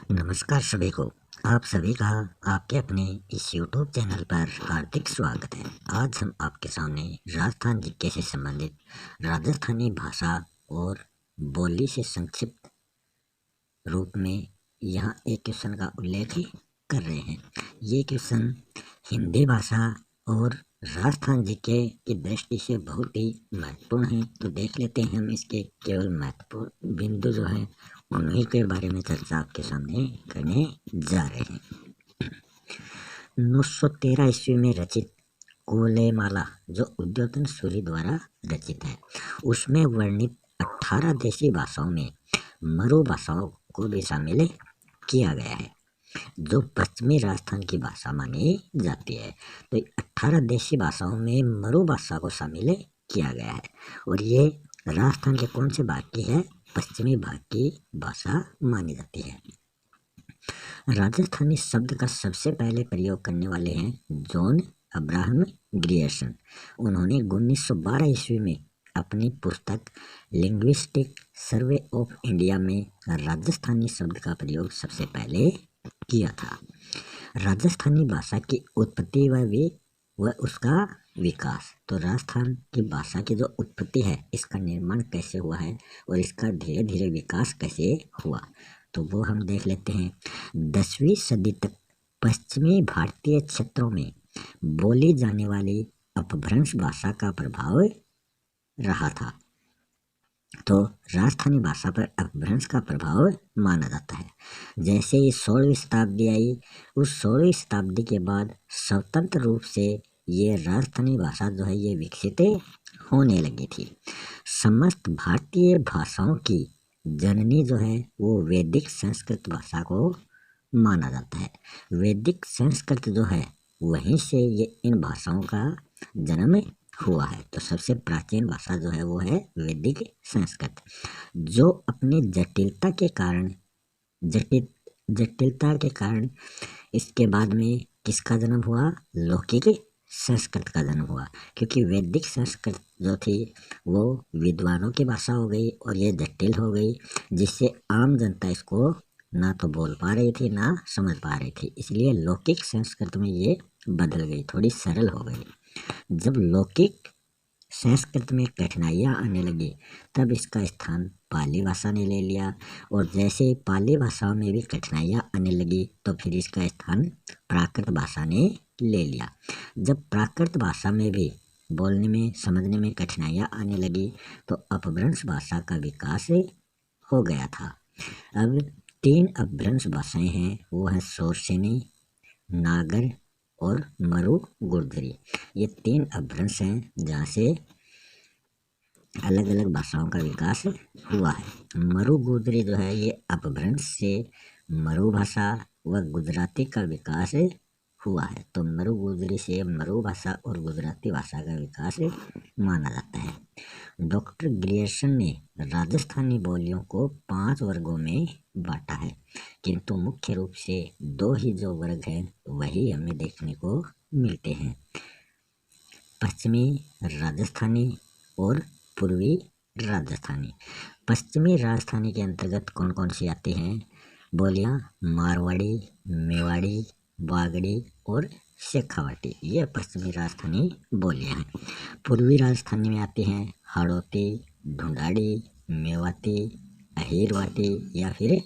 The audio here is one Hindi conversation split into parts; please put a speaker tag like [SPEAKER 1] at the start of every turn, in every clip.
[SPEAKER 1] नमस्कार सभी को। आप सभी का आपके अपने इस YouTube चैनल पर हार्दिक स्वागत है। आज हम आपके सामने राजस्थान जीके से संबंधित राजस्थानी भाषा और बोली से संक्षिप्त रूप में यहाँ एक क्वेश्चन का उल्लेख कर रहे हैं। ये क्वेश्चन हिंदी भाषा और राजस्थान जीके की दृष्टि से बहुत ही महत्वपूर्ण है। तो देख लेते हैं हम इसके केवल महत्वपूर्ण बिंदु जो है उन्हीं के बारे में चर्चा आपके सामने करने जा रहे हैं। 913 ईस्वी में रचित कुलेमाला जो उद्योतन सूरी द्वारा रचित है, उसमें वर्णित 18 देशी भाषाओं में मरु भाषाओं को भी शामिल किया गया है, जो पश्चिमी राजस्थान की भाषा मानी जाती है। तो 18 देशी भाषाओं में मरु भाषा को शामिल किया गया है और ये राजस्थान के कौन से भाग की है? पश्चिमी भाग की भाषा मानी जाती है। राजस्थानी शब्द का सबसे पहले प्रयोग करने वाले हैं जॉन अब्राहम ग्रियर्सन। उन्होंने 1912 ईस्वी में अपनी पुस्तक लिंग्विस्टिक सर्वे ऑफ इंडिया में राजस्थानी शब्द का प्रयोग सबसे पहले किया था। राजस्थानी भाषा की उत्पत्ति व उसका विकास। तो राजस्थान की भाषा की जो उत्पत्ति है, इसका निर्माण कैसे हुआ है और इसका धीरे धीरे विकास कैसे हुआ, तो वो हम देख लेते हैं। 10वीं सदी तक पश्चिमी भारतीय क्षेत्रों में बोली जाने वाली अपभ्रंश भाषा का प्रभाव रहा था। तो राजस्थानी भाषा पर अपभ्रंश का प्रभाव माना जाता है। जैसे ही 16वीं शताब्दी आई, उस 16वीं शताब्दी के बाद स्वतंत्र रूप से ये राजस्थानी भाषा जो है ये विकसित होने लगी थी। समस्त भारतीय भाषाओं की जननी जो है वो वैदिक संस्कृत भाषा को माना जाता है। वैदिक संस्कृत जो है वहीं से ये इन भाषाओं का जन्म हुआ है। तो सबसे प्राचीन भाषा जो है वो है वैदिक संस्कृत, जो अपनी जटिलता के कारण इसके बाद में किसका जन्म हुआ? लौकिक संस्कृत का जन्म हुआ, क्योंकि वैदिक संस्कृत जो थी वो विद्वानों की भाषा हो गई और ये जटिल हो गई, जिससे आम जनता इसको ना तो बोल पा रही थी ना समझ पा रही थी। इसलिए लौकिक संस्कृत में ये बदल गई, थोड़ी सरल हो गई। जब लौकिक संस्कृत में कठिनाइयाँ आने लगी तब इसका स्थान पाली भाषा ने ले लिया, और जैसे ही पाली भाषा में भी कठिनाइयाँ आने लगी तो फिर इसका स्थान प्राकृत भाषा ने ले लिया। जब प्राकृत भाषा में भी बोलने में समझने में कठिनाइयाँ आने लगी तो अपभ्रंश भाषा का विकास हो गया था। अब 3 अपभ्रंश भाषाएं हैं, वो है सोरसेनी, नागर और मरु गुर्जरी। ये 3 अपभ्रंश हैं जहाँ से अलग अलग भाषाओं का विकास हुआ है। मरु गुर्जरी जो है ये अपभ्रंश से मरु भाषा व गुजराती का विकास हुआ है। तो मरु गुर्जरी से मरु भाषा और गुजराती भाषा का विकास माना जाता है। डॉक्टर ग्रियर्सन ने राजस्थानी बोलियों को 5 वर्गों में बांटा है, किंतु मुख्य रूप से 2 ही जो वर्ग हैं वही हमें देखने को मिलते हैं, पश्चिमी राजस्थानी और पूर्वी राजस्थानी। पश्चिमी राजस्थानी के अंतर्गत कौन कौन सी आती हैं बोलियां? मारवाड़ी, मेवाड़ी, बागड़ी और शेखावाटी, ये पश्चिमी राजस्थानी बोलियां हैं। पूर्वी राजस्थानी में आती हैं हाड़ौती, ढूंढाड़ी, मेवाती, अहीरवाटी या फिर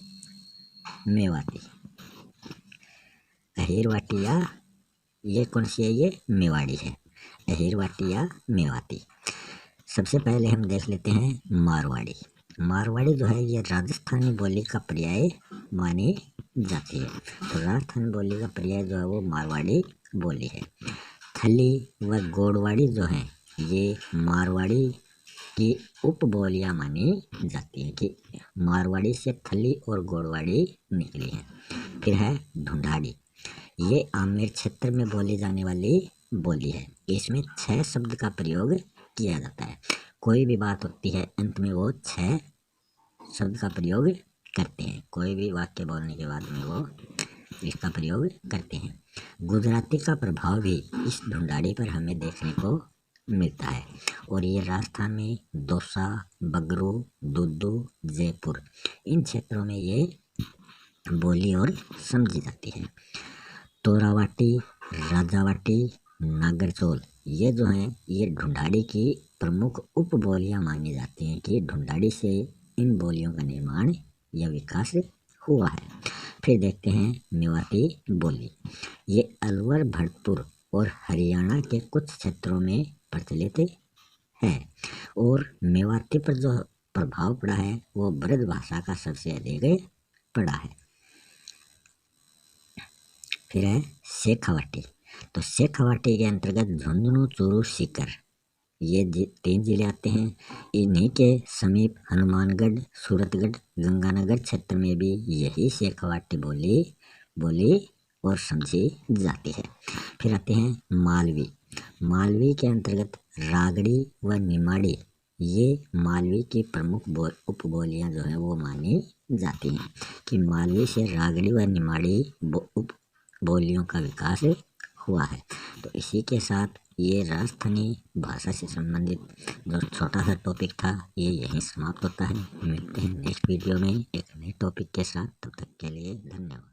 [SPEAKER 1] मेवाती। अहीरवाटी या ये कौन सी है? ये मेवाड़ी है, अहीरवाटी या मेवाती। सबसे पहले हम देख लेते हैं मारवाड़ी। मारवाड़ी जो है ये राजस्थानी बोली का पर्याय मानी जाती है। तो राजस्थानी बोली का पर्याय जो है वो मारवाड़ी बोली है। थली व गोड़वाड़ी जो है ये मारवाड़ी की उपबोलियाँ मानी जाती हैं कि मारवाड़ी से थली और गोड़वाड़ी निकली है। फिर है ढूंढाड़ी, ये आमेर क्षेत्र में बोली जाने वाली बोली है। इसमें 6 शब्द का प्रयोग किया जाता है। कोई भी बात होती है अंत में वो 6 शब्द का प्रयोग करते हैं। कोई भी वाक्य बोलने के बाद में वो इसका प्रयोग करते हैं। गुजराती का प्रभाव भी इस ढूंढाड़ी पर हमें देखने को मिलता है, और ये राजस्थान में दौसा, बगरू, दुद्दू, जयपुर इन क्षेत्रों में ये बोली और समझी जाती है। तोरावाटी, राजावाटी, नागरचोल ये जो हैं ये ढूंढाड़ी की प्रमुख उपबोलियां मानी जाती हैं कि ढूंढाड़ी से इन बोलियों का निर्माण या विकास हुआ है। फिर देखते हैं मेवाती बोली। ये अलवर, भरतपुर और हरियाणा के कुछ क्षेत्रों में प्रचलित है और मेवाती पर जो प्रभाव पड़ा है वो ब्रज भाषा का सबसे अधिक पड़ा है। फिर है शेखावाटी। तो शेखावाटी के अंतर्गत झुंझुनू, चूरू, सीकर ये 3 जिले आते हैं। इन्हीं के समीप हनुमानगढ़, सूरतगढ़, गंगानगर क्षेत्र में भी यही शेखावाटी बोली और समझी जाती है। फिर आते हैं मालवी। मालवी के अंतर्गत रागड़ी व निमाड़ी ये मालवी की प्रमुख उपबोलियां जो है वो मानी जाती हैं कि मालवी से रागड़ी व निमाड़ी उपबोलियों का विकास हुआ है। तो इसी के साथ ये राजस्थानी भाषा से संबंधित जो छोटा सा टॉपिक था ये यहीं समाप्त होता है। मिलते हैं नेक्स्ट वीडियो में एक नए टॉपिक के साथ। तब तक के लिए धन्यवाद।